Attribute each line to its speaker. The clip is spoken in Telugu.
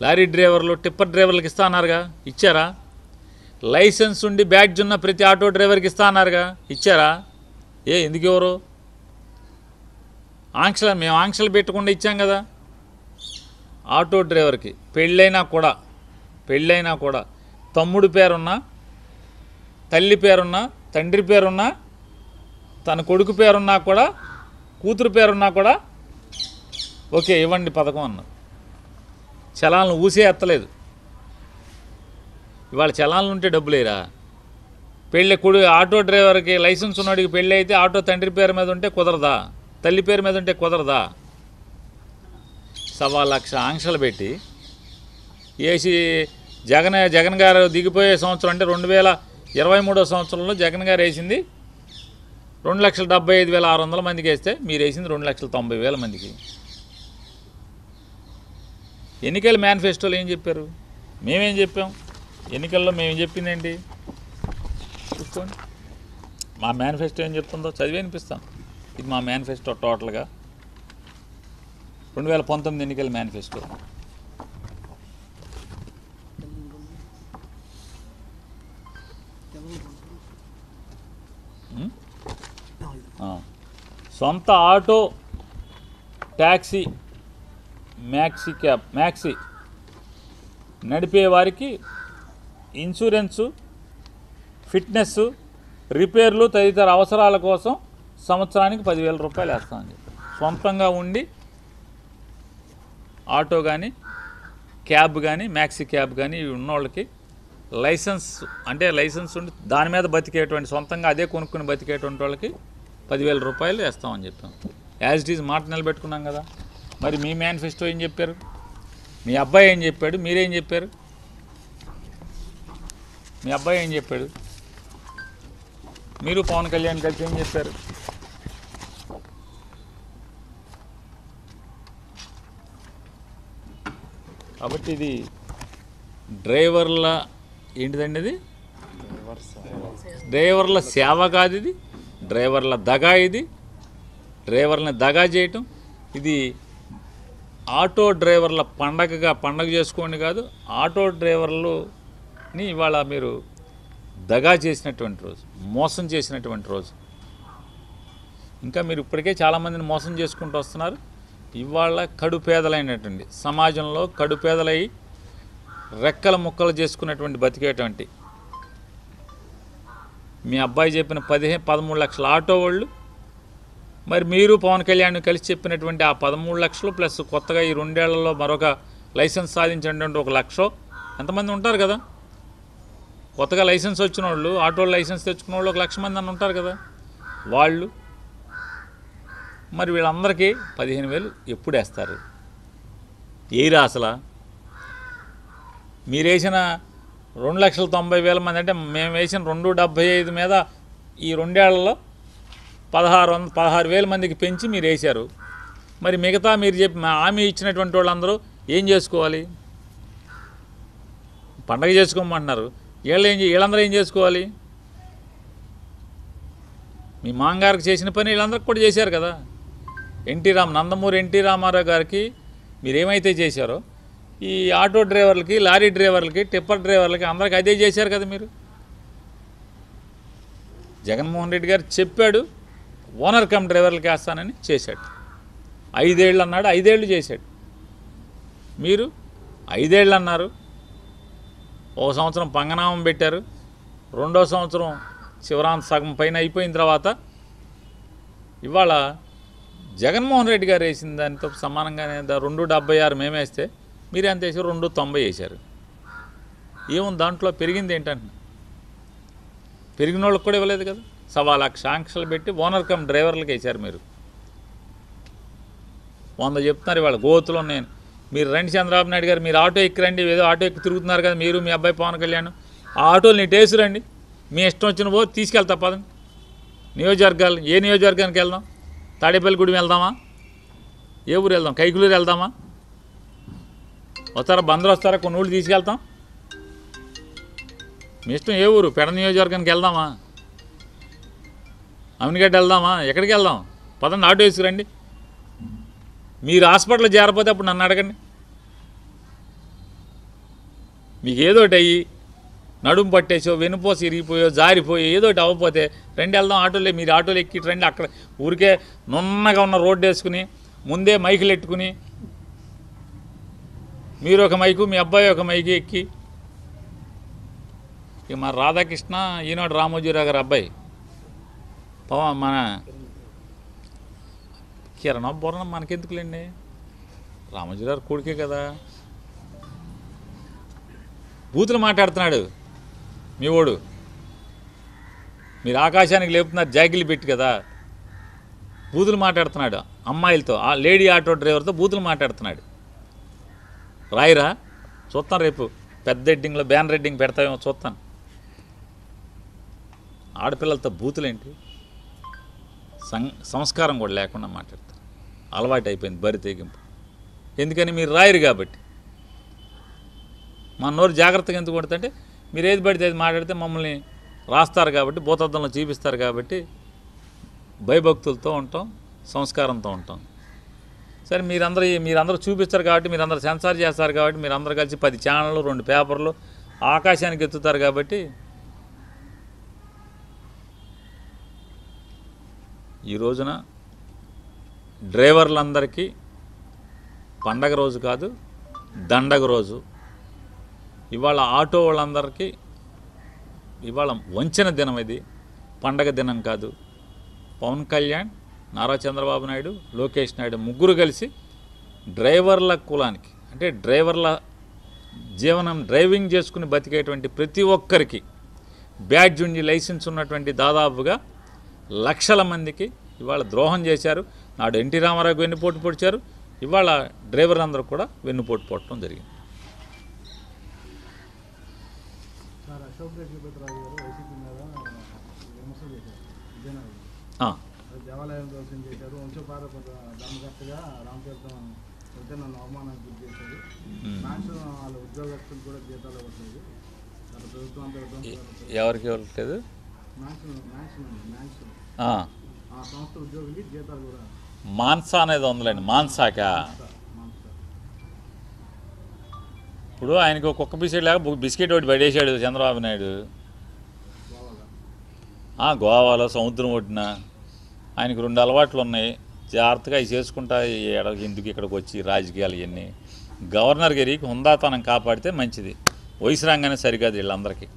Speaker 1: లారీ డ్రైవర్లు టిప్పర్ డ్రైవర్లకు ఇస్తా అన్నారుగా, ఇచ్చారా? లైసెన్స్ ఉండి బ్యాడ్జ్ ఉన్న ప్రతి ఆటో డ్రైవర్కి ఇస్తా అన్నారుగా, ఇచ్చారా? ఎందుకు ఎవరు మేము ఆంక్షలు పెట్టకుండా ఇచ్చాం కదా. ఆటో డ్రైవర్కి పెళ్ళైనా కూడా తమ్ముడు పేరున్నా, తల్లి పేరున్నా, తండ్రి పేరున్నా, తన కొడుకు పేరున్నా కూడా, కూతురు పేరున్నా కూడా ఓకే ఇవ్వండి పథకం అన్నారు. చలాలను ఊసే ఎత్తలేదు. ఇవాళ చలాన్లు ఉంటే డబ్బులేరా? ఆటో డ్రైవర్కి లైసెన్స్ ఉన్నవాడికి పెళ్ళి అయితే ఆటో తండ్రి పేరు మీద ఉంటే కుదరదా? తల్లి పేరు మీద ఉంటే కుదరదా? 1,00,000 ఆంక్షలు పెట్టి జగన్ గారు దిగిపోయే సంవత్సరం అంటే 2023 సంవత్సరంలో జగన్ గారు వేసింది 2,75,600 మందికి వేస్తే మీరు వేసింది 2,90,000 మందికి. ఎన్నికల మేనిఫెస్టోలో ఏం చెప్పారు? మేమేం చెప్పాం? ఎన్నికల్లో మేము చెప్పింది ఏంటి చూసుకోండి. మా మేనిఫెస్టో ఏం చెప్తుందో చదివి వినిపిస్తాం. ఇది మా మేనిఫెస్టో టోటల్గా 2019 ఎన్నికల మేనిఫెస్టో. సొంత ఆటో, ట్యాక్సీ, మ్యాక్సీ నడిపే వారికి ఇన్సూరెన్సు, ఫిట్నెస్, రిపేర్లు తదితర అవసరాల కోసం సంవత్సరానికి 10,000 రూపాయలు వేస్తామని చెప్పి. సొంతంగా ఉండి ఆటో కానీ, క్యాబ్ కానీ, మ్యాక్సీ క్యాబ్ కానీ ఇవి ఉన్నోళ్ళకి లైసెన్స్ ఉండి దాని మీద బతికేటువంటి, సొంతంగా అదే కొనుక్కుని బతికేటువంటి వాళ్ళకి 10,000 రూపాయలు వేస్తామని చెప్పాం. యాజ్ ఇట్ ఈజ్ మాట నిలబెట్టుకున్నాం కదా. మరి మీ మేనిఫెస్టో ఏం చెప్పారు? మీ అబ్బాయి ఏం చెప్పాడు? మీరేం చెప్పారు? మీ అబ్బాయి ఏం చెప్పాడు? మీరు పవన్ కళ్యాణ్ కలిసి ఏం చెప్పారు? కాబట్టి ఇది డ్రైవర్ల ఏంటిదండి? ఇది డ్రైవర్ల సేవ కాదు, ఇది డ్రైవర్ల దగా. ఇది డ్రైవర్లని దగా చేయటం. ఇది ఆటో డ్రైవర్ల పండగ చేసుకోండి కాదు, ఆటో డ్రైవర్లని ఇవాళ మీరు దగా చేసినటువంటి రోజు, మోసం చేసినటువంటి రోజు. ఇంకా మీరు ఇప్పటికే చాలామందిని మోసం చేసుకుంటూ వస్తున్నారు. ఇవాళ కడుపేదలైనటువంటి సమాజంలో కడుపేదలై రెక్కల ముక్కలు చేసుకున్నటువంటి బతికేటువంటి మీ అబ్బాయి చెప్పిన 13 లక్షల ఆటో వాళ్ళు, మరి మీరు పవన్ కళ్యాణ్ కలిసి చెప్పినటువంటి ఆ 13 లక్షలు ప్లస్ కొత్తగా ఈ 2 ఏళ్లలో మరొక లైసెన్స్ సాధించినటువంటి 1 లక్ష ఎంతమంది ఉంటారు కదా. కొత్తగా లైసెన్స్ వచ్చిన వాళ్ళు, ఆటో లైసెన్స్ తెచ్చుకున్న వాళ్ళు 1 లక్ష మంది అని ఉంటారు కదా. వాళ్ళు మరి వీళ్ళందరికీ 15,000 ఎప్పుడు వేస్తారు? ఏరా అసలు మీరు వేసిన 2,90,000 మంది అంటే మేము వేసిన 275 మీద ఈ 2 ఏళ్లలో 16,000 మందికి పెంచి మీరు వేశారు. మరి మిగతా మీరు చెప్పి హామీ ఇచ్చినటువంటి వాళ్ళందరూ ఏం చేసుకోవాలి? పండగ చేసుకోమంటున్నారు. వీళ్ళందరూ ఏం చేసుకోవాలి? మీ మాంగారికి చేసిన పని వీళ్ళందరికీ కూడా చేశారు కదా. నందమూరి ఎన్టీ రామారావు గారికి మీరేమైతే చేశారో ఈ ఆటో డ్రైవర్లకి, లారీ డ్రైవర్లకి, టిప్పర్ డ్రైవర్లకి అందరికీ అదే చేశారు కదా మీరు. జగన్మోహన్ రెడ్డి గారు చెప్పాడు ఓనర్ కమ్ డ్రైవర్లకి వేస్తానని, చేశాడు. 5 ఏళ్ళు అన్నాడు, 5 ఏళ్ళు చేశాడు. మీరు 5 ఏళ్ళు అన్నారు, 1 సంవత్సరం పంగనామం పెట్టారు, 2వ సంవత్సరం చివరాంత సగం పైన అయిపోయిన తర్వాత ఇవాళ జగన్మోహన్ రెడ్డి గారు వేసిన దానితో సమానంగానే 2,76 మేము వేస్తే మీరు ఎంత వేసారు? 2,90 వేశారు. ఏముంది దాంట్లో? పెరిగింది ఏంటంటే పెరిగిన వాళ్ళకి కూడా ఇవ్వలేదు కదా. 1,00,000 ఆంక్షలు పెట్టి ఓనర్ కమ్ డ్రైవర్లకి వేశారు. మీరు 100 చెప్తున్నారు ఇవాళ గోతులో. మీరు రండి చంద్రబాబు నాయుడు గారు, మీరు ఆటో ఎక్కి రండి, ఏదో ఆటో ఎక్కి తిరుగుతున్నారు కదా మీరు, మీ అబ్బాయి పవన్ కళ్యాణ్. ఆ ఆటోలు నీ టేసు రండి, మీ ఇష్టం వచ్చిన పో తీసుకెళ్తా పదండి. నియోజకవర్గాలు, ఏ నియోజకవర్గానికి వెళ్దాం? తాడేపల్లిగూడెం వెళ్దామా? ఏ ఊరు వెళ్దాం? కైకులూరు వెళ్దామా? వస్తారా? బందరు వస్తారా? కొన్ని ఊళ్ళు తీసుకెళ్తాం. మీ ఇష్టం. ఏ ఊరు? పెడ నియోజకవర్గానికి వెళ్దామా? అమినిగడ్డ వెళ్దామా? ఎక్కడికి వెళ్దాం? పదండి, ఆటో వేసుకురండి. మీరు హాస్పిటల్లో చేరపోతే అప్పుడు నన్ను అడగండి. మీకు ఏదోటి అయ్యి నడుము పట్టేసో వెనుపోసి ఇరిగిపోయో జారిపోయో ఏదోటి అవ్వకపోతే రెండు వెళ్దాం ఆటోలే, మీరు ఆటోలు ఎక్కి రండి. అక్కడ ఊరికే నున్నగా ఉన్న రోడ్డు వేసుకుని ముందే మైకులు ఎట్టుకుని మీరు ఒక మైకు, మీ అబ్బాయి ఒక మైకు ఎక్కి, ఇక మన రాధాకృష్ణ ఈనాడు రామోజీరావు గారు అబ్బాయి మన కిరణం బొరణం మనకెందుకులేండి, రామోజీరావు కొడుకే కదా. బూతులు మాట్లాడుతున్నాడు మీ ఓడు, మీరు ఆకాశానికి లేపుతున్నారు జాగిలు పెట్టి కదా. బూతులు మాట్లాడుతున్నాడు అమ్మాయిలతో, ఆ లేడీ ఆటో డ్రైవర్తో బూతులు మాట్లాడుతున్నాడు. రాయిరా చూస్తాను, రేపు పెద్ద ఎడ్డింగ్లో బ్యానర్ ఎడ్డింగ్ పెడతామేమో చూస్తాను. ఆడపిల్లలతో బూతులేంటి, సంస్కారం కూడా లేకుండా మాట్లాడతారు. అలవాటు అయిపోయింది బరి తెగింపు. ఎందుకని మీరు రాయరు కాబట్టి. మా నోరు జాగ్రత్తగా ఎందుకు కొడుతుంటే మీరు ఏది పడితే అది మాట్లాడితే మమ్మల్ని రాస్తారు కాబట్టి, భూతద్దంలో చూపిస్తారు కాబట్టి భయభక్తులతో ఉంటాం, సంస్కారంతో ఉంటాం. సరే మీరందరూ చూపిస్తారు కాబట్టి, మీరందరూ సెన్సార్ చేస్తారు కాబట్టి, మీరందరూ కలిసి 10 ఛానళ్ళు 2 పేపర్లు ఆకాశానికి ఎత్తుతారు కాబట్టి ఈ రోజున డ్రైవర్లందరికీ పండగ రోజు కాదు, దండగ రోజు. ఇవాళ ఆటో వాళ్ళందరికీ ఇవాళ వంచన దినం, ఇది పండగ దినం కాదు. పవన్ కళ్యాణ్, నారా చంద్రబాబు నాయుడు, లోకేష్ నాయుడు ముగ్గురు కలిసి డ్రైవర్ల కులానికి, అంటే డ్రైవర్ల జీవనం డ్రైవింగ్ చేసుకుని బతికేటువంటి ప్రతి ఒక్కరికి బ్యాడ్జ్ ఉండి లైసెన్స్ ఉన్నటువంటి దాదాపుగా లక్షల మందికి ఇవాళ ద్రోహం చేశారు. నాడు ఎన్టీ రామారావుకి వెన్నుపోటు పొడిచారు, ఇవాళ డ్రైవర్లందరూ కూడా వెన్నుపోటు పొట్టడం జరిగింది.
Speaker 2: దేవాలయం దర్శనం చేశారు, వంశపారపత ధర్మకర్తగా రామతీర్థం వెళ్తే నన్ను అవమానానికి గురి చేశారు. మ్యాక్సిమం వాళ్ళ ఉద్యోగస్తులు కూడా జీతాలు ఇవ్వట్లేదు. ప్రభుత్వం
Speaker 1: ఎవరికి ఇవ్వట్లేదు,
Speaker 2: ఆ సంస్థ ఉద్యోగులకి జీతాలు కూడా.
Speaker 1: మాన్సా అనేది ఉందిలేండి, మాన్సాక ఇప్పుడు ఆయనకు కుక్క బిస్కెట్ లేక బిస్కెట్ ఒకటి పడేసాడు చంద్రబాబు నాయుడు. గోవాలో సముద్రం ఒడ్డున ఆయనకు 2 అలవాట్లు ఉన్నాయి. జాగ్రత్తగా అవి చేసుకుంటా ఎందుకు ఇక్కడికి వచ్చి రాజకీయాలు ఇవన్నీ. గవర్నర్ గారికి హుందాతనం కాపాడితే మంచిది. వయసు రాగానే సరికాదు వీళ్ళందరికీ.